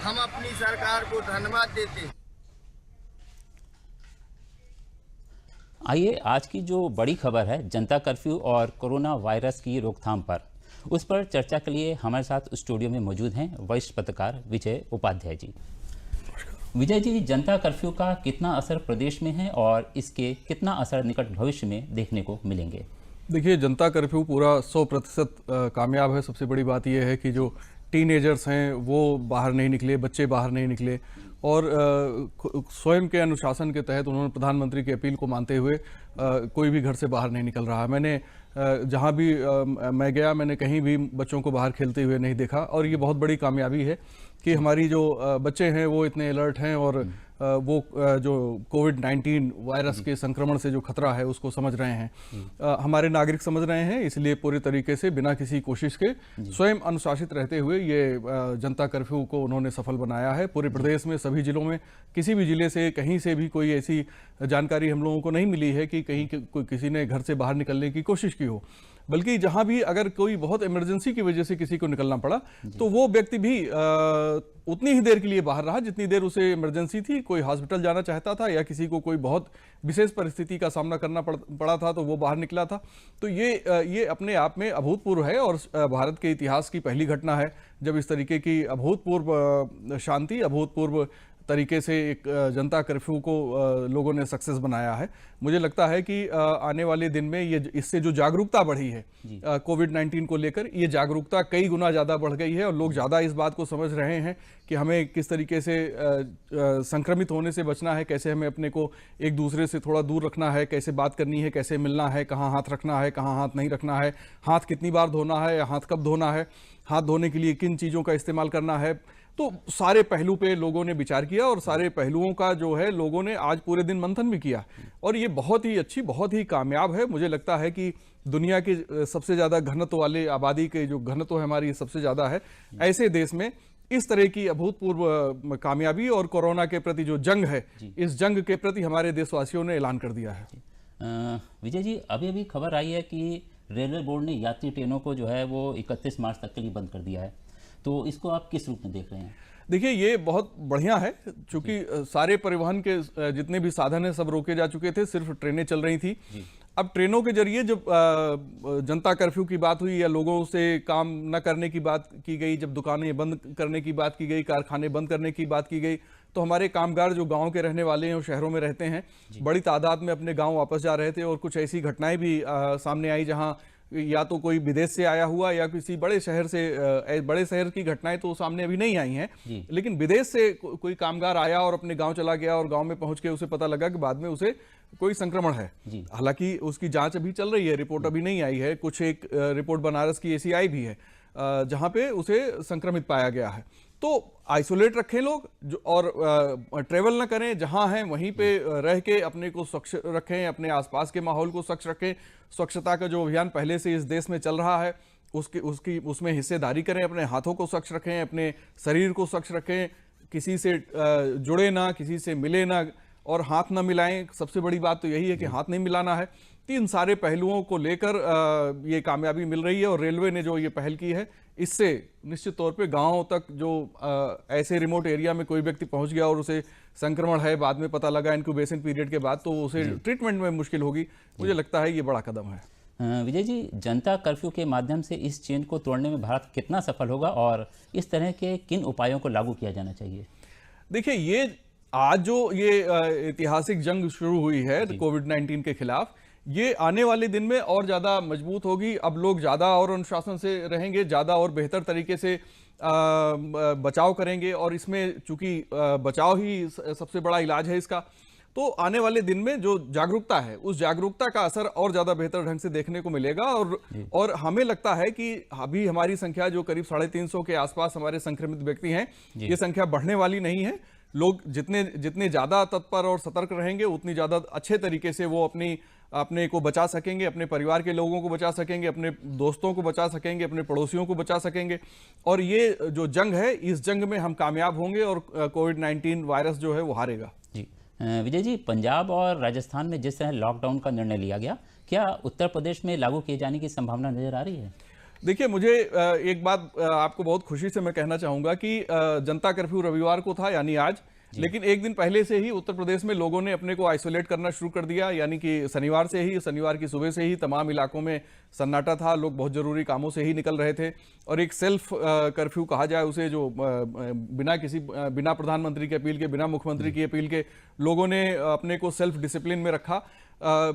हम अपनी सरकार को धन्यवाद देते हैं। आइए आज की जो बड़ी खबर है जनता कर्फ्यू और कोरोना वायरस की रोकथाम पर, उस पर चर्चा के लिए हमारे साथ स्टूडियो में मौजूद हैं वरिष्ठ पत्रकार विजय उपाध्याय जी। विजय जी, जनता कर्फ्यू का कितना असर प्रदेश में है और इसके कितना असर निकट भविष्य में देखने को मिलेंगे? देखिए, जनता कर्फ्यू पूरा 100% कामयाब है। सबसे बड़ी बात यह है कि जो टीनेजर्स हैं वो बाहर नहीं निकले, बच्चे बाहर नहीं निकले और स्वयं के अनुशासन के तहत उन्होंने प्रधानमंत्री की अपील को मानते हुए कोई भी घर से बाहर नहीं निकल रहा है। मैंने जहाँ भी मैं गया, मैंने कहीं भी बच्चों को बाहर खेलते हुए नहीं देखा और ये बहुत बड़ी कामयाबी है कि हमारी जो बच्चे हैं वो इतने अलर्ट हैं और वो जो कोविड-19 वायरस के संक्रमण से जो खतरा है उसको समझ रहे हैं। हमारे नागरिक समझ रहे हैं, इसलिए पूरी तरीके से बिना किसी कोशिश के स्वयं अनुशासित रहते हुए ये जनता कर्फ्यू को उन्होंने सफल बनाया है। पूरे प्रदेश में सभी जिलों में किसी भी जिले से कहीं से भी कोई ऐसी जानकारी हम लोगों को नहीं मिली है कि कहीं किसी ने घर से बाहर निकलने की कोशिश की हो, बल्कि जहां भी अगर कोई बहुत इमरजेंसी की वजह से किसी को निकलना पड़ा तो वो व्यक्ति भी उतनी ही देर के लिए बाहर रहा जितनी देर उसे इमरजेंसी थी। कोई हॉस्पिटल जाना चाहता था या किसी को कोई बहुत विशेष परिस्थिति का सामना करना पड़ा था तो वो बाहर निकला था। तो ये अपने आप में अभूतपूर्व है और भारत के इतिहास की पहली घटना है जब इस तरीके की अभूतपूर्व शांति, अभूतपूर्व तरीके से एक जनता कर्फ्यू को लोगों ने सक्सेस बनाया है। मुझे लगता है कि आने वाले दिन में ये इससे जो जागरूकता बढ़ी है कोविड-19 को लेकर, ये जागरूकता कई गुना ज़्यादा बढ़ गई है और लोग ज़्यादा इस बात को समझ रहे हैं कि हमें किस तरीके से संक्रमित होने से बचना है, कैसे हमें अपने को एक दूसरे से थोड़ा दूर रखना है, कैसे बात करनी है, कैसे मिलना है, कहाँ हाथ रखना है, कहाँ हाथ नहीं रखना है, हाथ कितनी बार धोना है या हाथ कब धोना है, हाथ धोने के लिए किन चीज़ों का इस्तेमाल करना है। तो सारे पहलू पे लोगों ने विचार किया और सारे पहलुओं का जो है लोगों ने आज पूरे दिन मंथन भी किया और ये बहुत ही अच्छी, बहुत ही कामयाब है। मुझे लगता है कि दुनिया के सबसे ज़्यादा घनत्व वाले आबादी के जो घनत्व है हमारी सबसे ज़्यादा है, ऐसे देश में इस तरह की अभूतपूर्व कामयाबी और कोरोना के प्रति जो जंग है, इस जंग के प्रति हमारे देशवासियों ने ऐलान कर दिया है। विजय जी, अभी अभी खबर आई है कि रेलवे बोर्ड ने यात्री ट्रेनों को जो है वो 31 मार्च तक के लिए बंद कर दिया है, तो इसको आप किस रूप में देख रहे हैं? देखिए, ये बहुत बढ़िया है क्योंकि सारे परिवहन के जितने भी साधन हैं सब रोके जा चुके थे, सिर्फ ट्रेनें चल रही थी। अब ट्रेनों के जरिए जब जनता कर्फ्यू की बात हुई या लोगों से काम न करने की बात की गई, जब दुकानें बंद करने की बात की गई, कारखाने बंद करने की बात की गई, तो हमारे कामगार जो गांव के रहने वाले हैं और शहरों में रहते हैं, बड़ी तादाद में अपने गांव वापस जा रहे थे और कुछ ऐसी घटनाएं भी सामने आई जहां या तो कोई विदेश से आया हुआ या किसी बड़े शहर से, बड़े शहर की घटनाएं तो सामने अभी नहीं आई हैं, लेकिन विदेश से कोई कामगार आया और अपने गांव चला गया और गांव में पहुंच के उसे पता लगा कि बाद में उसे कोई संक्रमण है। हालांकि उसकी जांच अभी चल रही है, रिपोर्ट अभी नहीं आई है। कुछ एक रिपोर्ट बनारस की ऐसी आई भी है जहां पे उसे संक्रमित पाया गया है। तो आइसोलेट रखें लोग और ट्रेवल ना करें, जहां हैं वहीं पे रह के अपने को स्वच्छ रखें, अपने आसपास के माहौल को स्वच्छ रखें। स्वच्छता का जो अभियान पहले से इस देश में चल रहा है उसमें हिस्सेदारी करें, अपने हाथों को स्वच्छ रखें, अपने शरीर को स्वच्छ रखें, किसी से जुड़े ना, किसी से मिले ना और हाथ ना मिलाएं। सबसे बड़ी बात तो यही है कि हाथ नहीं मिलाना है। तीन सारे पहलुओं को लेकर ये कामयाबी मिल रही है और रेलवे ने जो ये पहल की है, इससे निश्चित तौर पे गांवों तक जो ऐसे रिमोट एरिया में कोई व्यक्ति पहुंच गया और उसे संक्रमण है, बाद में पता लगा इंक्यूबेशन पीरियड के बाद, तो उसे ट्रीटमेंट में मुश्किल होगी। मुझे लगता है ये बड़ा कदम है। विजय जी, जनता कर्फ्यू के माध्यम से इस चेन को तोड़ने में भारत कितना सफल होगा और इस तरह के किन उपायों को लागू किया जाना चाहिए? देखिए, ये आज जो ये ऐतिहासिक जंग शुरू हुई है कोविड-19 के खिलाफ, ये आने वाले दिन में और ज़्यादा मजबूत होगी। अब लोग ज़्यादा और अनुशासन से रहेंगे, ज़्यादा और बेहतर तरीके से बचाव करेंगे और इसमें चूंकि बचाव ही सबसे बड़ा इलाज है इसका, तो आने वाले दिन में जो जागरूकता है उस जागरूकता का असर और ज़्यादा बेहतर ढंग से देखने को मिलेगा और हमें लगता है कि अभी हमारी संख्या जो करीब 350 के आसपास हमारे संक्रमित व्यक्ति हैं, ये संख्या बढ़ने वाली नहीं है। लोग जितने ज़्यादा तत्पर और सतर्क रहेंगे उतनी ज़्यादा अच्छे तरीके से वो अपने को बचा सकेंगे, अपने परिवार के लोगों को बचा सकेंगे, अपने दोस्तों को बचा सकेंगे, अपने पड़ोसियों को बचा सकेंगे और ये जो जंग है, इस जंग में हम कामयाब होंगे और कोविड-19 वायरस जो है वो हारेगा। जी विजय जी, पंजाब और राजस्थान में जिस तरह लॉकडाउन का निर्णय लिया गया, क्या उत्तर प्रदेश में लागू किए जाने की संभावना नजर आ रही है? देखिए, मुझे एक बात आपको बहुत खुशी से मैं कहना चाहूंगा कि जनता कर्फ्यू रविवार को था, यानी आज, लेकिन एक दिन पहले से ही उत्तर प्रदेश में लोगों ने अपने को आइसोलेट करना शुरू कर दिया। यानी कि शनिवार की सुबह से ही तमाम इलाकों में सन्नाटा था, लोग बहुत जरूरी कामों से ही निकल रहे थे और एक सेल्फ कर्फ्यू कहा जाए उसे, जो बिना प्रधानमंत्री की अपील के, बिना मुख्यमंत्री की अपील के लोगों ने अपने को सेल्फ डिसिप्लिन में रखा।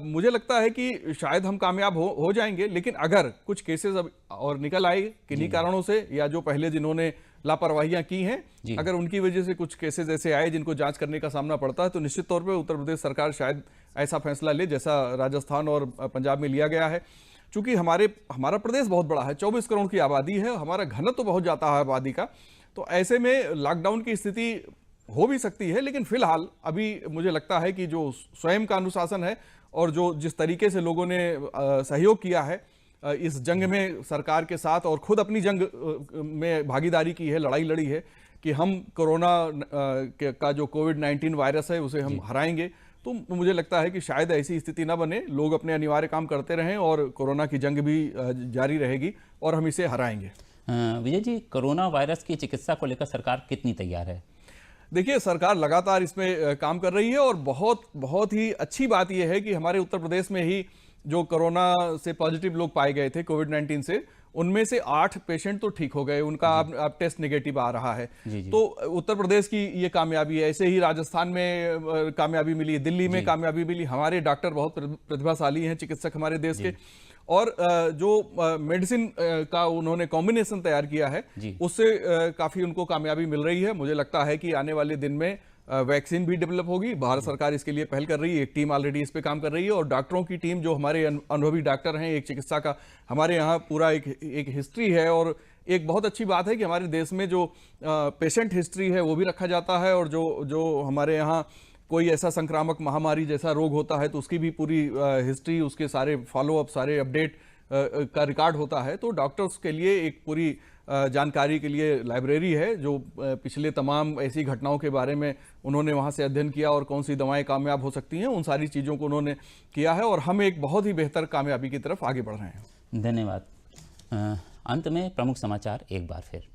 मुझे लगता है कि शायद हम कामयाब हो जाएंगे, लेकिन अगर कुछ केसेस अब और निकल आए किन्हीं कारणों से, या जो पहले जिन्होंने लापरवाहियां की हैं, अगर उनकी वजह से कुछ केसेस ऐसे आए जिनको जांच करने का सामना पड़ता है, तो निश्चित तौर पे उत्तर प्रदेश सरकार शायद ऐसा फैसला ले जैसा राजस्थान और पंजाब में लिया गया है। चूंकि हमारा प्रदेश बहुत बड़ा है, 24 करोड़ की आबादी है, हमारा घनत्व तो बहुत जाता है आबादी का, तो ऐसे में लॉकडाउन की स्थिति हो भी सकती है। लेकिन फिलहाल अभी मुझे लगता है कि जो स्वयं का अनुशासन है और जो जिस तरीके से लोगों ने सहयोग किया है इस जंग में सरकार के साथ, और खुद अपनी जंग में भागीदारी की है, लड़ाई लड़ी है कि हम कोरोना का जो कोविड-19 वायरस है उसे हम हराएंगे, तो मुझे लगता है कि शायद ऐसी स्थिति ना बने, लोग अपने अनिवार्य काम करते रहें और कोरोना की जंग भी जारी रहेगी और हम इसे हराएंगे। विजय जी, कोरोना वायरस की चिकित्सा को लेकर सरकार कितनी तैयार है? देखिए, सरकार लगातार इसमें काम कर रही है और बहुत ही अच्छी बात यह है कि हमारे उत्तर प्रदेश में ही जो कोरोना से पॉजिटिव लोग पाए गए थे कोविड-19 से, उनमें से 8 पेशेंट तो ठीक हो गए, उनका अब टेस्ट नेगेटिव आ रहा है। तो उत्तर प्रदेश की ये कामयाबी है। ऐसे ही राजस्थान में कामयाबी मिली, दिल्ली में कामयाबी मिली। हमारे डॉक्टर बहुत प्रतिभाशाली हैं, चिकित्सक हमारे देश के, और जो मेडिसिन का उन्होंने कॉम्बिनेशन तैयार किया है उससे काफी उनको कामयाबी मिल रही है। मुझे लगता है कि आने वाले दिन में वैक्सीन भी डेवलप होगी। भारत सरकार इसके लिए पहल कर रही है, एक टीम ऑलरेडी इस पे काम कर रही है, और डॉक्टरों की टीम, जो हमारे अनुभवी डॉक्टर हैं, एक चिकित्सा का हमारे यहाँ पूरा एक हिस्ट्री है। और एक बहुत अच्छी बात है कि हमारे देश में जो पेशेंट हिस्ट्री है वो भी रखा जाता है, और जो हमारे यहाँ कोई ऐसा संक्रामक महामारी जैसा रोग होता है तो उसकी भी पूरी हिस्ट्री, उसके सारे फॉलोअप, सारे अपडेट का रिकॉर्ड होता है। तो डॉक्टर्स के लिए एक पूरी जानकारी के लिए लाइब्रेरी है, जो पिछले तमाम ऐसी घटनाओं के बारे में उन्होंने वहाँ से अध्ययन किया और कौन सी दवाएं कामयाब हो सकती हैं, उन सारी चीज़ों को उन्होंने किया है, और हम एक बहुत ही बेहतर कामयाबी की तरफ आगे बढ़ रहे हैं। धन्यवाद। अंत में प्रमुख समाचार एक बार फिर।